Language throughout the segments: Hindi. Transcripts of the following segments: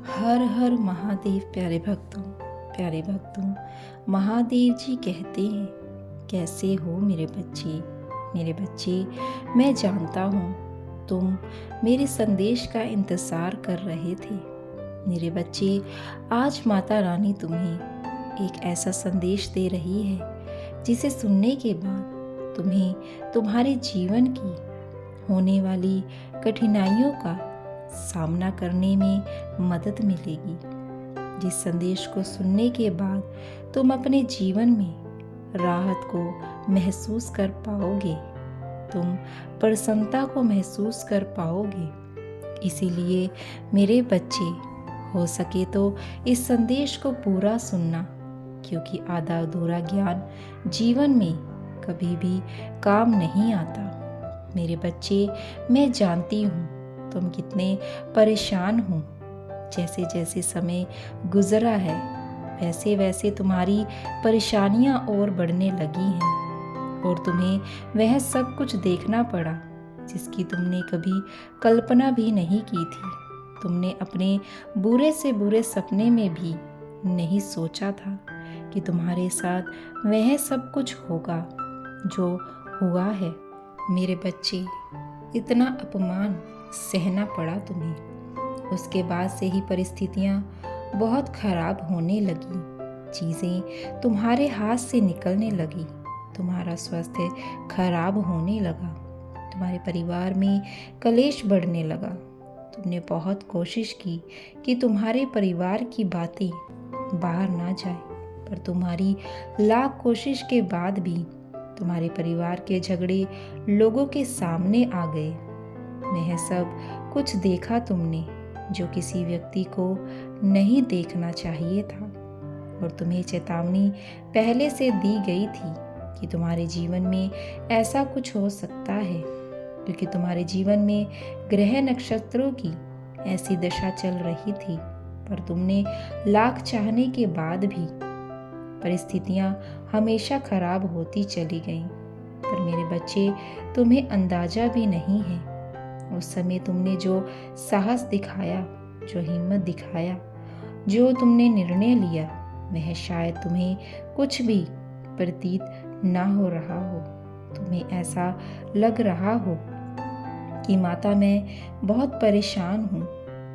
हर हर महादेव। प्यारे भक्तों, महादेव जी कहते हैं, कैसे हो मेरे बच्चे। मैं जानता हूँ तुम मेरे संदेश का इंतज़ार कर रहे थे। मेरे बच्चे, आज माता रानी तुम्हें एक ऐसा संदेश दे रही है जिसे सुनने के बाद तुम्हें तुम्हारे जीवन की होने वाली कठिनाइयों का सामना करने में मदद मिलेगी। जिस संदेश को सुनने के बाद तुम अपने जीवन में राहत को महसूस कर पाओगे, तुम प्रसन्नता को महसूस कर पाओगे। इसीलिए मेरे बच्चे, हो सके तो इस संदेश को पूरा सुनना, क्योंकि आधा अधूरा ज्ञान जीवन में कभी भी काम नहीं आता। मेरे बच्चे, मैं जानती हूँ तुम कितने परेशान हो। जैसे जैसे समय गुजरा है, वैसे वैसे तुम्हारी परेशानियां और बढ़ने लगी हैं और तुम्हें वह सब कुछ देखना पड़ा जिसकी तुमने कभी कल्पना भी नहीं की थी। तुमने अपने बुरे से बुरे सपने में भी नहीं सोचा था कि तुम्हारे साथ वह सब कुछ होगा जो हुआ है। मेरे बच्चे, इतना अपमान सहना पड़ा तुम्हें। उसके बाद से ही परिस्थितियां बहुत खराब होने लगी, चीज़ें तुम्हारे हाथ से निकलने लगी, तुम्हारा स्वास्थ्य खराब होने लगा, तुम्हारे परिवार में कलेश बढ़ने लगा। तुमने बहुत कोशिश की कि तुम्हारे परिवार की बातें बाहर ना जाए, पर तुम्हारी लाख कोशिश के बाद भी तुम्हारे परिवार के झगड़े लोगों के सामने आ गए। वह सब कुछ देखा तुमने जो किसी व्यक्ति को नहीं देखना चाहिए था, और तुम्हें चेतावनी पहले से दी गई थी कि तुम्हारे जीवन में ऐसा कुछ हो सकता है, क्योंकि तुम्हारे जीवन में ग्रह नक्षत्रों की ऐसी दशा चल रही थी। पर तुमने लाख चाहने के बाद भी परिस्थितियां हमेशा खराब होती चली गईं। पर मेरे बच्चे, तुम्हें अंदाजा भी नहीं है उस समय तुमने जो साहस दिखाया, जो हिम्मत दिखाया, जो तुमने निर्णय लिया, वह शायद तुम्हें कुछ भी प्रतीत ना हो रहा हो। तुम्हें ऐसा लग रहा हो कि माता, मैं बहुत परेशान हूँ,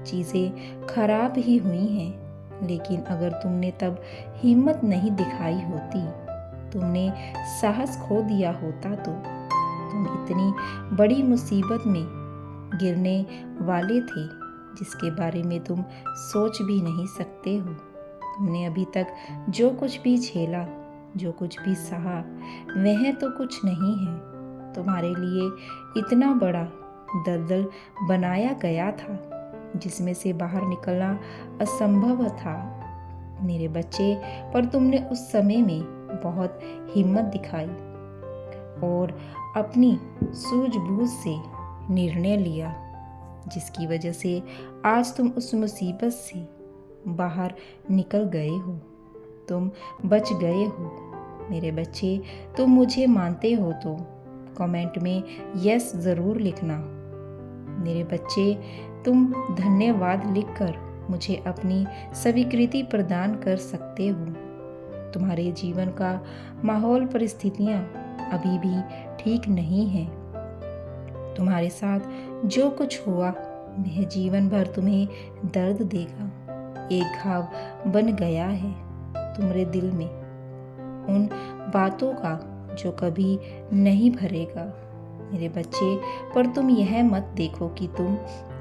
चीज़ें खराब ही हुई हैं। लेकिन अगर तुमने तब हिम्मत नहीं दिखाई होती, तुमने साहस खो दिया होता, तो तुम इतनी बड़ी मुसीबत में गिरने वाले थे जिसके बारे में तुम सोच भी नहीं सकते हो। तुमने अभी तक जो कुछ भी झेला, जो कुछ भी सहा, वह तो कुछ नहीं है। तुम्हारे लिए इतना बड़ा दलदल बनाया गया था जिसमें से बाहर निकलना असंभव था मेरे बच्चे। पर तुमने उस समय में बहुत हिम्मत दिखाई और अपनी सूझबूझ से निर्णय लिया, जिसकी वजह से आज तुम उस मुसीबत से बाहर निकल गए हो, तुम बच गए हो। मेरे बच्चे, तुम मुझे मानते हो तो कमेंट में यस ज़रूर लिखना। मेरे बच्चे, तुम धन्यवाद लिखकर मुझे अपनी स्वीकृति प्रदान कर सकते हो। तुम्हारे जीवन का माहौल, परिस्थितियाँ अभी भी ठीक नहीं है। तुम्हारे साथ जो कुछ हुआ वह जीवन भर तुम्हें दर्द देगा। एक घाव बन गया है तुम्हारे दिल में, उन बातों का जो कभी नहीं भरेगा। मेरे बच्चे, पर तुम यह मत देखो कि तुम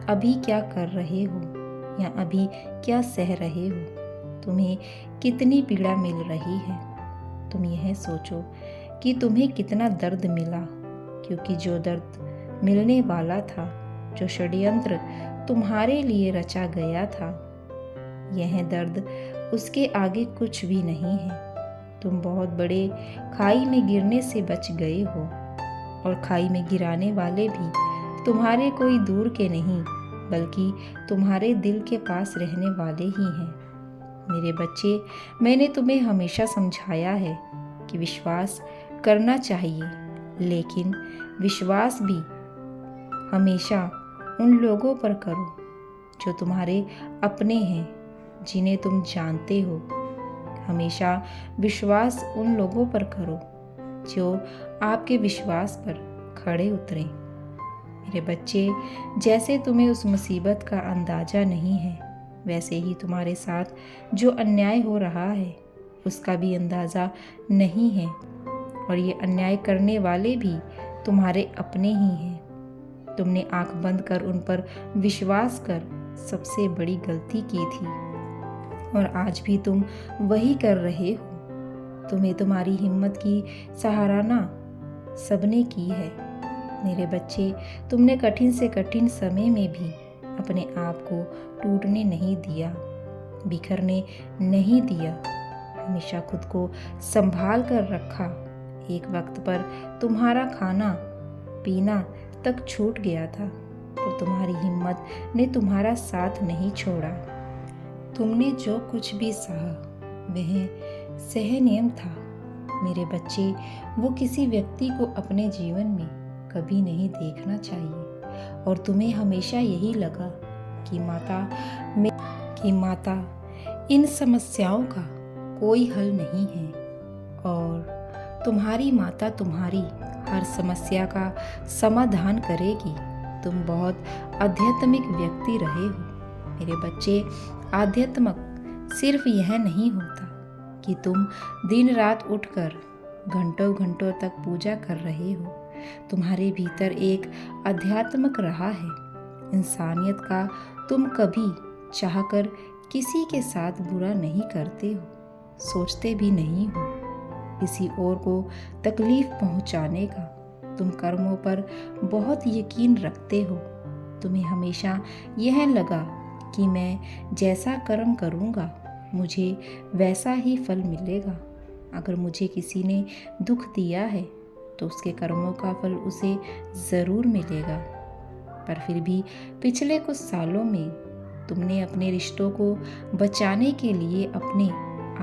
अभी क्या कर रहे हो या अभी क्या सह रहे हो, तुम्हें कितनी पीड़ा मिल रही है। तुम यह सोचो कि तुम्हें कितना दर्द मिला, क्योंकि जो दर्द मिलने वाला था, जो षड्यंत्र तुम्हारे लिए रचा गया था, यह दर्द उसके आगे कुछ भी नहीं है। तुम बहुत बड़े खाई में गिरने से बच गए हो, और खाई में गिराने वाले भी तुम्हारे कोई दूर के नहीं, बल्कि तुम्हारे दिल के पास रहने वाले ही हैं। मेरे बच्चे, मैंने तुम्हें हमेशा समझाया है कि विश्वास करना चाहिए, लेकिन विश्वास भी हमेशा उन लोगों पर करो जो तुम्हारे अपने हैं, जिन्हें तुम जानते हो। हमेशा विश्वास उन लोगों पर करो जो आपके विश्वास पर खड़े उतरे। मेरे बच्चे, जैसे तुम्हें उस मुसीबत का अंदाज़ा नहीं है, वैसे ही तुम्हारे साथ जो अन्याय हो रहा है उसका भी अंदाज़ा नहीं है। और ये अन्याय करने वाले भी तुम्हारे अपने ही हैं। तुमने आंख बंद कर उन पर विश्वास कर सबसे बड़ी गलती की थी, और आज भी तुम वही कर रहे हो। तुम्हें तुम्हारी हिम्मत की सराहना सबने की है। मेरे बच्चे, तुमने कठिन से कठिन समय में भी अपने आप को टूटने नहीं दिया, बिखरने नहीं दिया। हमेशा खुद को संभाल कर रखा। एक वक्त पर तुम्हारा खाना पीना तक छूट गया था, पर तुम्हारी हिम्मत ने तुम्हारा साथ नहीं छोड़ा। तुमने जो कुछ भी सहा वह सहनियम था। मेरे बच्चे, वो किसी व्यक्ति को अपने जीवन में कभी नहीं देखना चाहिए, और तुम्हें हमेशा यही लगा कि माता इन समस्याओं का कोई हल नहीं है, और तुम्हारी माता तुम्हारी हर समस्या का समाधान करेगी। तुम बहुत आध्यात्मिक व्यक्ति रहे हो। मेरे बच्चे, आध्यात्मिक सिर्फ यह नहीं होता कि तुम दिन रात उठकर घंटों घंटों तक पूजा कर रहे हो। तुम्हारे भीतर एक आध्यात्मिक रहा है इंसानियत का। तुम कभी चाहकर किसी के साथ बुरा नहीं करते हो, सोचते भी नहीं हो किसी और को तकलीफ पहुंचाने का। तुम कर्मों पर बहुत यकीन रखते हो। तुम्हें हमेशा यह लगा कि मैं जैसा कर्म करूँगा मुझे वैसा ही फल मिलेगा। अगर मुझे किसी ने दुख दिया है तो उसके कर्मों का फल उसे ज़रूर मिलेगा। पर फिर भी पिछले कुछ सालों में तुमने अपने रिश्तों को बचाने के लिए अपने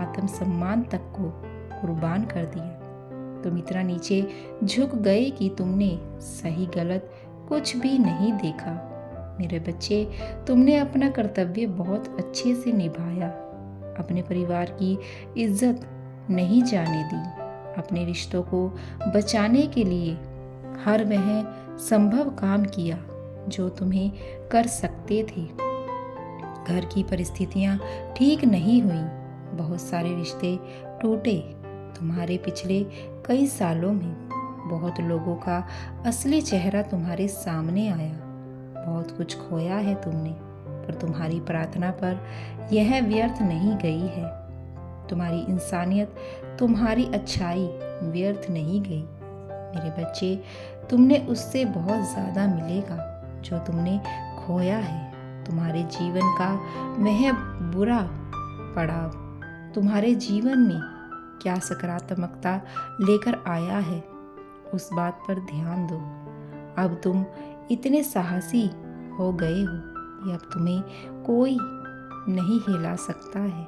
आत्मसम्मान तक को कुर्बान कर दिया। तुम इतना नीचे झुक गए कि तुमने सही गलत कुछ भी नहीं देखा। मेरे बच्चे, तुमने अपना कर्तव्य बहुत अच्छे से निभाया। अपने परिवार की इज्जत नहीं जाने दी। अपने रिश्तों को बचाने के लिए हर वह संभव काम किया जो तुम्हें कर सकते थे। घर की परिस्थितियां ठीक नहीं हुई, बहुत सारे रिश्ते टूटे। तुम्हारे पिछले कई सालों में बहुत लोगों का असली चेहरा तुम्हारे सामने आया। बहुत कुछ खोया है तुमने, पर तुम्हारी प्रार्थना पर यह व्यर्थ नहीं गई है। तुम्हारी इंसानियत, तुम्हारी अच्छाई व्यर्थ नहीं गई। मेरे बच्चे, तुमने उससे बहुत ज़्यादा मिलेगा जो तुमने खोया है। तुम्हारे जीवन का वह बुरा पड़ाव तुम्हारे जीवन में क्या सकारात्मकता लेकर आया है, उस बात पर ध्यान दो। अब तुम इतने साहसी हो गए हो कि अब तुम्हें कोई नहीं हिला सकता है।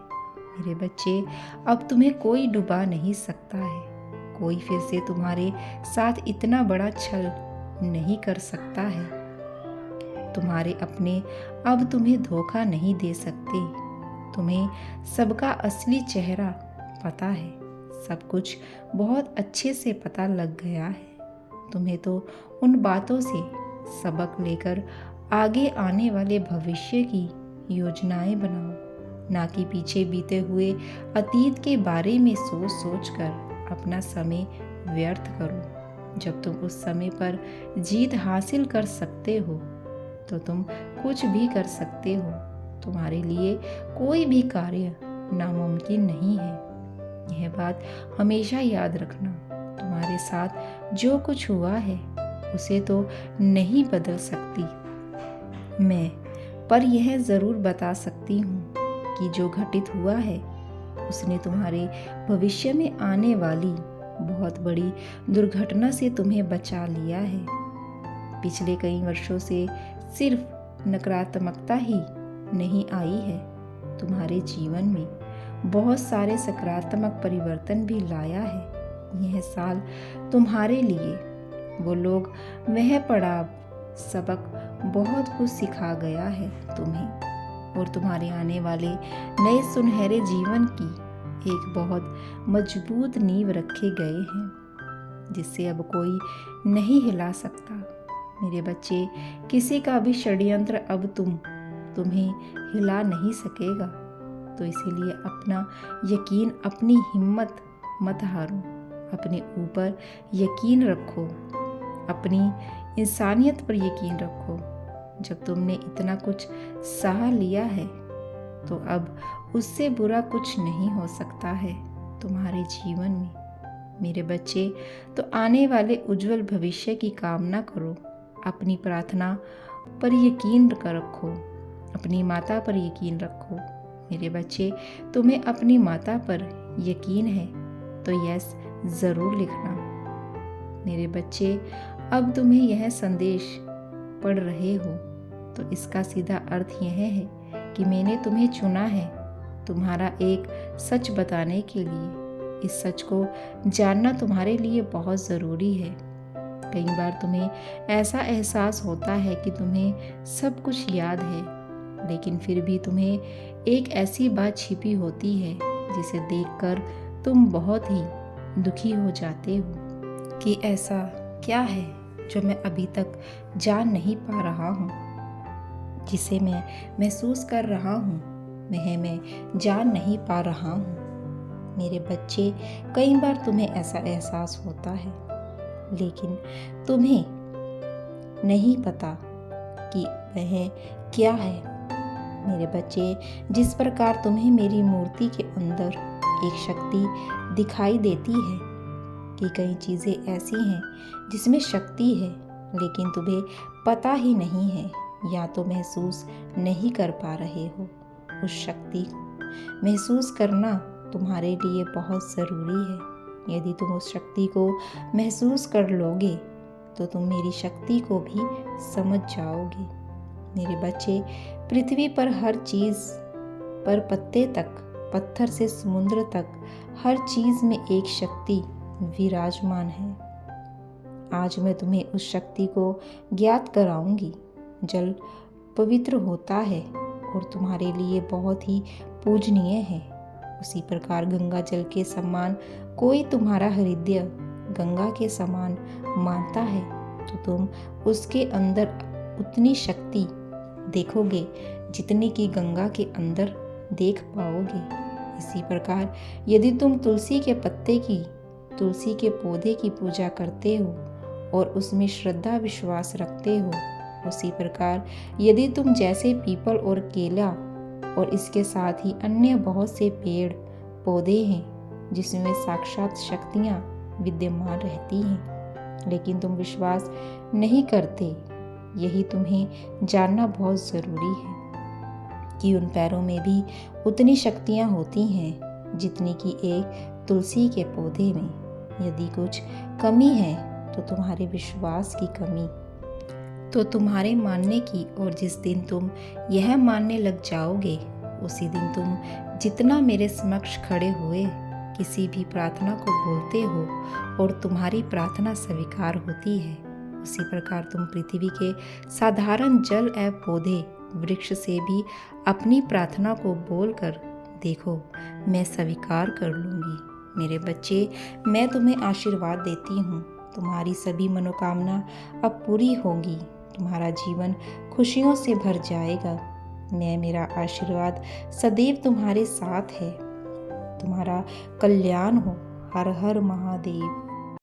मेरे बच्चे, अब तुम्हें कोई डुबा नहीं सकता है। कोई फिर से तुम्हारे साथ इतना बड़ा छल नहीं कर सकता है। तुम्हारे अपने अब तुम्हें धोखा नहीं दे सकते। तुम्हें सबका असली चेहरा पता है। सब कुछ बहुत अच्छे से पता लग गया है। तुम्हें तो उन बातों से सबक लेकर आगे आने वाले भविष्य की योजनाएं बनाओ, ना कि पीछे बीते हुए अतीत के बारे में सोच सोच कर अपना समय व्यर्थ करो। जब तुम उस समय पर जीत हासिल कर सकते हो तो तुम कुछ भी कर सकते हो। तुम्हारे लिए कोई भी कार्य नामुमकिन नहीं है। यह बात हमेशा याद रखना। तुम्हारे साथ जो कुछ हुआ है उसे तो नहीं बदल सकती मैं, पर यह ज़रूर बता सकती हूँ कि जो घटित हुआ है उसने तुम्हारे भविष्य में आने वाली बहुत बड़ी दुर्घटना से तुम्हें बचा लिया है। पिछले कई वर्षों से सिर्फ नकारात्मकता ही नहीं आई है, तुम्हारे जीवन में बहुत सारे सकारात्मक परिवर्तन भी लाया है। यह साल तुम्हारे लिए वो लोग, वह पड़ाव, सबक बहुत कुछ सिखा गया है तुम्हें और तुम्हारे आने वाले नए सुनहरे जीवन की एक बहुत मजबूत नींव रखे गए हैं जिससे अब कोई नहीं हिला सकता। मेरे बच्चे, किसी का भी षड्यंत्र अब तुम्हें हिला नहीं सकेगा। तो इसीलिए अपना यकीन, अपनी हिम्मत मत हारो, अपने ऊपर यकीन रखो, अपनी इंसानियत पर यकीन रखो। जब तुमने इतना कुछ सह लिया है तो अब उससे बुरा कुछ नहीं हो सकता है तुम्हारे जीवन में। मेरे बच्चे, तो आने उज्जवल उज्जवल भविष्य की कामना करो, अपनी प्रार्थना पर यकीन रखो, अपनी माता पर यकीन रखो। मेरे बच्चे, तुम्हें अपनी माता पर यकीन है तो यस ज़रूर लिखना। मेरे बच्चे, अब तुम्हें यह संदेश पढ़ रहे हो तो इसका सीधा अर्थ यह है कि मैंने तुम्हें चुना है तुम्हारा एक सच बताने के लिए। इस सच को जानना तुम्हारे लिए बहुत ज़रूरी है। कई बार तुम्हें ऐसा एहसास होता है कि तुम्हें सब कुछ याद है, लेकिन फिर भी तुम्हें एक ऐसी बात छिपी होती है जिसे देखकर तुम बहुत ही दुखी हो जाते हो कि ऐसा क्या है जो मैं अभी तक जान नहीं पा रहा हूँ, जिसे मैं महसूस कर रहा हूँ मैं जान नहीं पा रहा हूँ। मेरे बच्चे, कई बार तुम्हें ऐसा एहसास होता है, लेकिन तुम्हें नहीं पता कि वह क्या है। मेरे बच्चे, जिस प्रकार तुम्हें मेरी मूर्ति के अंदर एक शक्ति दिखाई देती है कि कई चीज़ें ऐसी हैं जिसमें शक्ति है लेकिन तुम्हें पता ही नहीं है या तो महसूस नहीं कर पा रहे हो। उस शक्ति को महसूस करना तुम्हारे लिए बहुत ज़रूरी है। यदि तुम उस शक्ति को महसूस कर लोगे तो तुम मेरी शक्ति को भी समझ जाओगे। मेरे बच्चे, पृथ्वी पर हर चीज़ पर, पत्ते तक, पत्थर से समुद्र तक, हर चीज़ में एक शक्ति विराजमान है। आज मैं तुम्हें उस शक्ति को ज्ञात कराऊंगी। जल पवित्र होता है और तुम्हारे लिए बहुत ही पूजनीय है। उसी प्रकार गंगा जल के समान कोई तुम्हारा हृदय गंगा के समान मानता है तो तुम उसके अंदर उतनी शक्ति देखोगे जितनी कि गंगा के अंदर देख पाओगे। इसी प्रकार यदि तुम तुलसी के पौधे की पूजा करते हो और उसमें श्रद्धा विश्वास रखते हो, उसी प्रकार यदि तुम जैसे पीपल और केला और इसके साथ ही अन्य बहुत से पेड़ पौधे हैं जिसमें साक्षात शक्तियाँ विद्यमान रहती हैं, लेकिन तुम विश्वास नहीं करते, यही तुम्हें जानना बहुत ज़रूरी है कि उन पैरों में भी उतनी शक्तियाँ होती हैं जितनी कि एक तुलसी के पौधे में। यदि कुछ कमी है तो तुम्हारे विश्वास की कमी, तो तुम्हारे मानने की, और जिस दिन तुम यह मानने लग जाओगे उसी दिन तुम जितना मेरे समक्ष खड़े हुए किसी भी प्रार्थना को बोलते हो और तुम्हारी प्रार्थना स्वीकार होती है, उसी प्रकार तुम पृथ्वी के साधारण जल एवं पौधे वृक्ष से भी अपनी प्रार्थना को बोलकर देखो, मैं स्वीकार कर लूँगी। मेरे बच्चे, मैं तुम्हें आशीर्वाद देती हूँ। तुम्हारी सभी मनोकामना अब पूरी होगी, तुम्हारा जीवन खुशियों से भर जाएगा। मेरा आशीर्वाद सदैव तुम्हारे साथ है। तुम्हारा कल्याण हो। हर हर महादेव।